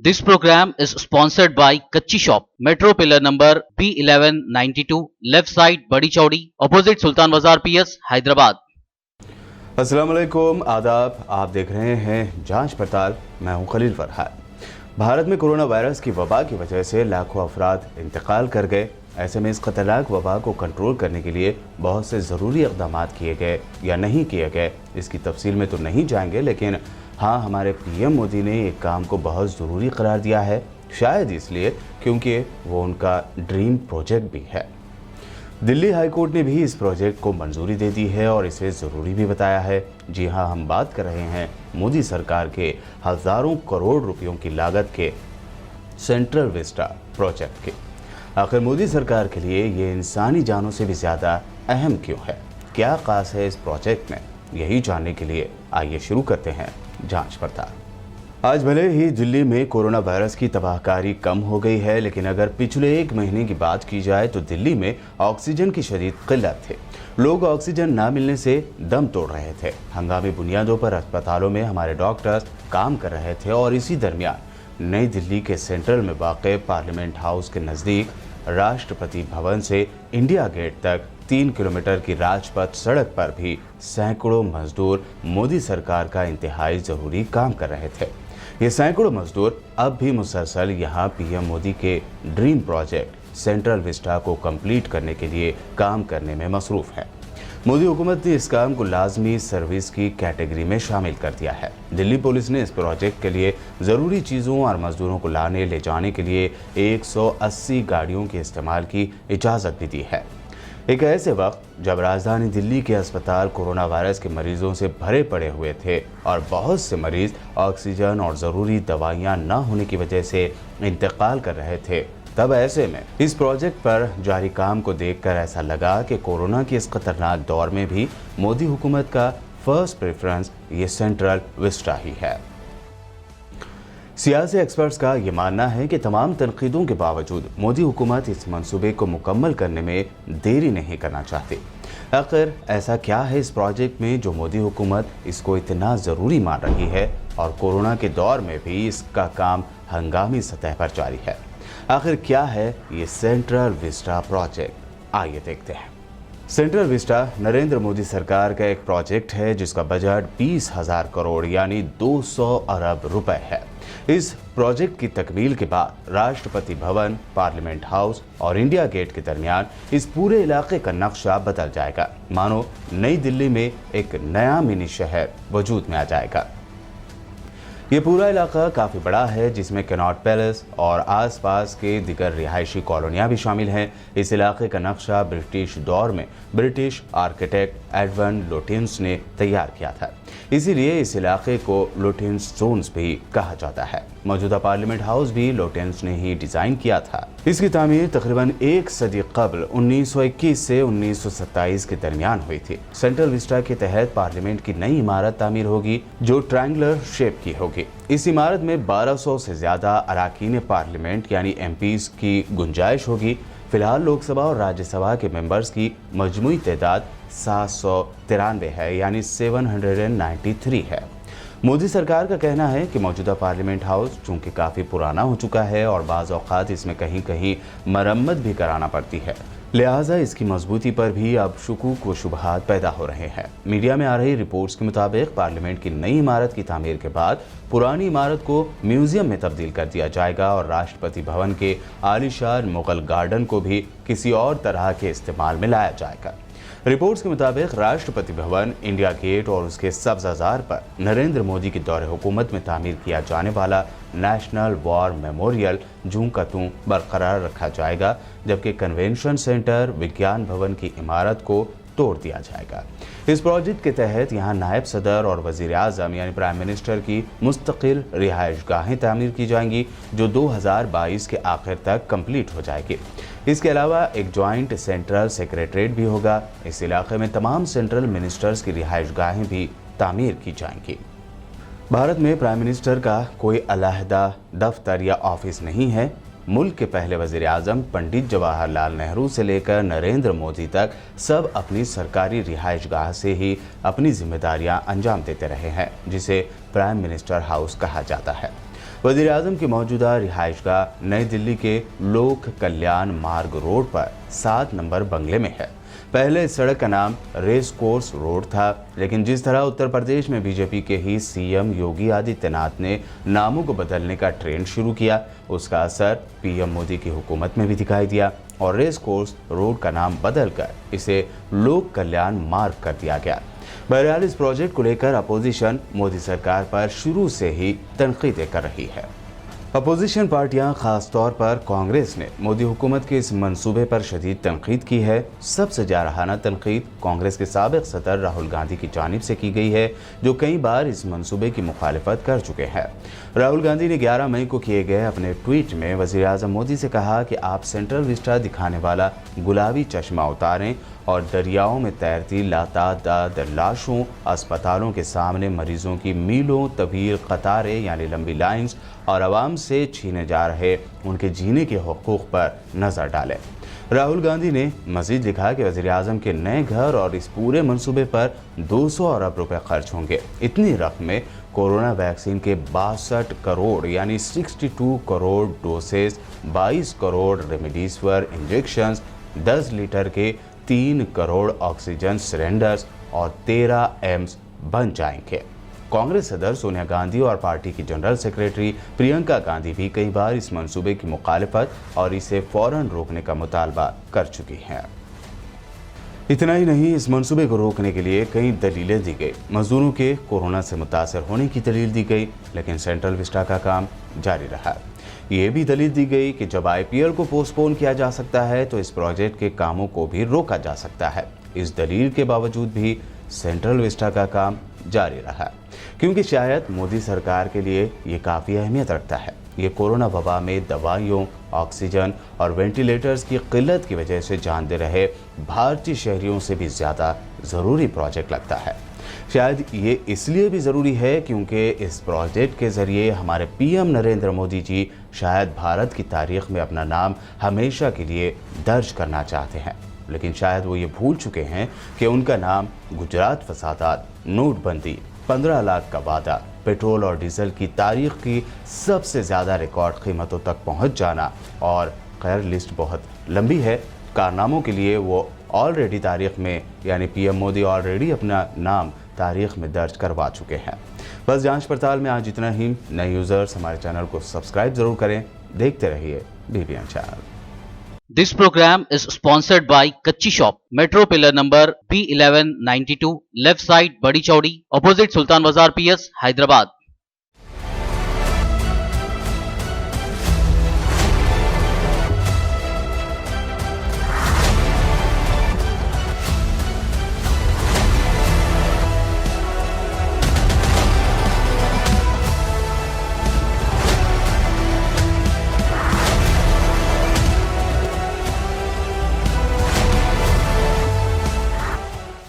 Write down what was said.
This program is sponsored by Kachi Shop, Metro Pillar number B1192, left side Badi Chaudi, opposite Sultan Bazar PS, Hyderabad. अस्सलाम वालेकुम, आदाब। आप देख रहे हैं जांच पड़ताल। मैं हूं खलील फरहाद। भारत में कोरोना वायरस की वबा की वजह से लाखों अफराद इंतकाल कर गए। ऐसे में इस खतरनाक वबा को कंट्रोल करने के लिए बहुत से ज़रूरी इक़दाम किए गए या नहीं किए गए, इसकी तफसील में तो नहीं जाएंगे, लेकिन हाँ, हमारे पीएम मोदी ने एक काम को बहुत ज़रूरी करार दिया है, शायद इसलिए क्योंकि वो उनका ड्रीम प्रोजेक्ट भी है। दिल्ली हाई कोर्ट ने भी इस प्रोजेक्ट को मंजूरी दे दी है और इसे ज़रूरी भी बताया है। जी हाँ, हम बात कर रहे हैं मोदी सरकार के हज़ारों करोड़ रुपयों की लागत के सेंट्रल विस्टा प्रोजेक्ट की। आखिर मोदी सरकार के लिए ये इंसानी जानों से भी ज़्यादा अहम क्यों है? क्या खास है इस प्रोजेक्ट में? यही जानने के लिए आइए शुरू करते हैं जांच पड़ताल। आज भले ही दिल्ली में कोरोना वायरस की तबाहकारी कम हो गई है, लेकिन अगर पिछले एक महीने की बात की जाए तो दिल्ली में ऑक्सीजन की शदीद किल्लत थी। लोग ऑक्सीजन ना मिलने से दम तोड़ रहे थे। हंगामी बुनियादों पर अस्पतालों में हमारे डॉक्टर्स काम कर रहे थे और इसी दरमियान नई दिल्ली के सेंट्रल में वाक़ पार्लियामेंट हाउस के नज़दीक राष्ट्रपति भवन से इंडिया गेट तक 3 किलोमीटर की राजपथ सड़क पर भी सैकड़ों मजदूर मोदी सरकार का इंतहाई ज़रूरी काम कर रहे थे। ये सैकड़ों मजदूर अब भी मुसलसल यहाँ पीएम मोदी के ड्रीम प्रोजेक्ट सेंट्रल विस्टा को कंप्लीट करने के लिए काम करने में मसरूफ़ हैं। मोदी हुकूमत ने इस काम को लाजमी सर्विस की कैटेगरी में शामिल कर दिया है। दिल्ली पुलिस ने इस प्रोजेक्ट के लिए ज़रूरी चीज़ों और मजदूरों को लाने ले जाने के लिए 180 गाड़ियों के इस्तेमाल की इजाज़त भी दी है। एक ऐसे वक्त जब राजधानी दिल्ली के अस्पताल कोरोना वायरस के मरीजों से भरे पड़े हुए थे और बहुत से मरीज ऑक्सीजन और ज़रूरी दवाइयाँ न होने की वजह से इंतकाल कर रहे थे, तब ऐसे में इस प्रोजेक्ट पर जारी काम को देखकर ऐसा लगा कि कोरोना के इस खतरनाक दौर में भी मोदी हुकूमत का फर्स्ट प्रेफरेंस ये सेंट्रल विस्टा ही है। सियासी एक्सपर्ट्स का ये मानना है कि तमाम तनकीदों के बावजूद मोदी हुकूमत इस मंसूबे को मुकम्मल करने में देरी नहीं करना चाहती। आखिर ऐसा क्या है इस प्रोजेक्ट में जो मोदी हुकूमत इसको इतना ज़रूरी मान रही है और कोरोना के दौर में भी इसका काम हंगामी सतह पर जारी है? आखिर क्या है ये सेंट्रल विस्टा प्रोजेक्ट? आइए देखते हैं। सेंट्रल विस्टा नरेंद्र मोदी सरकार का एक प्रोजेक्ट है जिसका बजट 20,000 करोड़ यानी 200 अरब रुपए है। इस प्रोजेक्ट की तकमील के बाद राष्ट्रपति भवन, पार्लियामेंट हाउस और इंडिया गेट के दरमियान इस पूरे इलाके का नक्शा बदल जाएगा। मानो नई दिल्ली में एक नया मिनी शहर वजूद में आ जाएगा। ये पूरा इलाका काफ़ी बड़ा है जिसमें कनॉट पैलेस और आसपास के दिगर रिहायशी कॉलोनियाँ भी शामिल हैं। इस इलाके का नक्शा ब्रिटिश दौर में ब्रिटिश आर्किटेक्ट एडवन लुटियंस ने तैयार किया था, इसीलिए इस इलाके को लुटियंस जोन्स भी कहा जाता है। मौजूदा पार्लियामेंट हाउस भी लुटियंस ने ही डिज़ाइन किया था। इसकी तामीर तकरीबन एक सदी कबल 1921 से 1927 के दरमियान हुई थी। सेंट्रल विस्टा के तहत पार्लियामेंट की नई इमारत तामीर होगी जो ट्रायंगुलर शेप की होगी। इस इमारत में 1200 से ज़्यादा अरकान पार्लियामेंट यानी एमपीज की गुंजाइश होगी। फिलहाल लोकसभा और राज्यसभा के मेंबर्स की मजमूई तादाद 793 है यानी 793 है। मोदी सरकार का कहना है कि मौजूदा पार्लियामेंट हाउस चूंकि काफ़ी पुराना हो चुका है और बाज़ औक़ात इसमें कहीं कहीं मरम्मत भी कराना पड़ती है, लिहाजा इसकी मजबूती पर भी अब शुकूक व शुबहात पैदा हो रहे हैं। मीडिया में आ रही रिपोर्ट्स के मुताबिक पार्लियामेंट की नई इमारत की तामीर के बाद पुरानी इमारत को म्यूजियम में तब्दील कर दिया जाएगा और राष्ट्रपति भवन के आलीशान मुगल गार्डन को भी किसी और तरह के इस्तेमाल में लाया जाएगा। रिपोर्ट्स के मुताबिक राष्ट्रपति भवन, इंडिया गेट और उसके सब्ज़ाज़ार पर नरेंद्र मोदी के दौरे हुकूमत में तामीर किया जाने वाला नेशनल वॉर मेमोरियल जूं का तूं बरकरार रखा जाएगा, जबकि कन्वेंशन सेंटर, विज्ञान भवन की इमारत को तोड़ दिया जाएगा। इस प्रोजेक्ट के तहत यहाँ नायब सदर और वज़ीर आज़म यानी प्राइम मिनिस्टर की मुस्तकिल रिहाइश गाहें तामीर की जाएंगी जो 2022 के आखिर तक कंप्लीट हो जाएगी। इसके अलावा एक जॉइंट सेंट्रल सेक्रेटरीट भी होगा। इस इलाके में तमाम सेंट्रल मिनिस्टर्स की रिहाइश गाहें भी तामीर की जाएंगी। भारत में प्राइम मिनिस्टर का कोई अलहदा दफ्तर या ऑफिस नहीं है। मुल्क के पहले वज़ीर आज़म पंडित जवाहरलाल नेहरू से लेकर नरेंद्र मोदी तक सब अपनी सरकारी रिहाइशगाह से ही अपनी जिम्मेदारियां अंजाम देते रहे हैं, जिसे प्राइम मिनिस्टर हाउस कहा जाता है। वज़ीर आज़म की मौजूदा रिहाइशगाह नई दिल्ली के लोक कल्याण मार्ग रोड पर 7 नंबर बंगले में है। पहले इस सड़क का नाम रेस कोर्स रोड था, लेकिन जिस तरह उत्तर प्रदेश में बीजेपी के ही सीएम योगी आदित्यनाथ ने नामों को बदलने का ट्रेंड शुरू किया, उसका असर पीएम मोदी की हुकूमत में भी दिखाई दिया और रेस कोर्स रोड का नाम बदलकर इसे लोक कल्याण मार्ग कर दिया गया। बहरहाल इस प्रोजेक्ट को लेकर अपोजिशन मोदी सरकार पर शुरू से ही तनकीदें कर रही है। अपोजिशन पार्टियां खासतौर पर कांग्रेस ने मोदी हुकूमत के इस मंसूबे पर शदीद तनकीद की है। सबसे जारहाना तनकीद कांग्रेस के साबिक सदर राहुल गांधी की जानिब से की गई है, जो कई बार इस मंसूबे की मुखालिफत कर चुके हैं। राहुल गांधी ने 11 मई को किए गए अपने ट्वीट में वज़ीर आज़म मोदी से कहा कि आप सेंट्रल विस्टा दिखाने वाला गुलाबी चश्मा उतारें और दरियाओं में तैरती लातादाद लाशों, अस्पतालों के सामने मरीजों की मीलों तवील कतारें यानी लंबी लाइंस और आवाम से छीने जा रहे उनके जीने के हुकूक पर नज़र डालें। राहुल गांधी ने मजीद लिखा कि वज़ीर आज़म के नए घर और इस पूरे मंसूबे पर 200 अरब रुपए खर्च होंगे। इतनी रकम में कोरोना वैक्सीन के 62 करोड़ यानी 62 crore doses, 22 crore remdesivir injections, 10 litre के 3 करोड़ ऑक्सीजन सिलेंडर्स और 13 एम्स बन जाएंगे। कांग्रेस सदर सोनिया गांधी और पार्टी की जनरल सेक्रेटरी प्रियंका गांधी भी कई बार इस मंसूबे की मुखालिफत और इसे फौरन रोकने का मुतालबा कर चुकी हैं। इतना ही नहीं, इस मंसूबे को रोकने के लिए कई दलीलें दी गई। मजदूरों के कोरोना से मुतासर होने की दलील दी गई, लेकिन सेंट्रल विस्टा का काम जारी रहा। ये भी दलील दी गई कि जब आईपीएल को पोस्टपोन किया जा सकता है तो इस प्रोजेक्ट के कामों को भी रोका जा सकता है। इस दलील के बावजूद भी सेंट्रल विस्टा का काम जारी रहा, क्योंकि शायद मोदी सरकार के लिए ये काफ़ी अहमियत रखता है। ये कोरोना वबा में दवाइयों, ऑक्सीजन और वेंटिलेटर्स की किल्लत की वजह से जान दे रहे भारतीय शहरियों से भी ज़्यादा ज़रूरी प्रोजेक्ट लगता है। शायद ये इसलिए भी ज़रूरी है क्योंकि इस प्रोजेक्ट के ज़रिए हमारे पीएम नरेंद्र मोदी जी शायद भारत की तारीख में अपना नाम हमेशा के लिए दर्ज करना चाहते हैं, लेकिन शायद वो ये भूल चुके हैं कि उनका नाम गुजरात फसादात, नोटबंदी, 15 लाख का वादा, पेट्रोल और डीजल की तारीख की सबसे ज़्यादा रिकॉर्ड कीमतों तक पहुंच जाना और खैर लिस्ट बहुत लंबी है। कारनामों के लिए वो ऑलरेडी तारीख में यानी पीएम मोदी ऑलरेडी अपना नाम तारीख में दर्ज करवा चुके हैं। बस जांच पड़ताल में आज इतना ही। नए यूज़र्स हमारे चैनल को सब्सक्राइब ज़रूर करें। देखते रहिए BBN channel. This program is sponsored by Kachchi Shop, Metro Pillar number B1192, left side Badi Chaudi, opposite Sultan Bazaar PS, Hyderabad.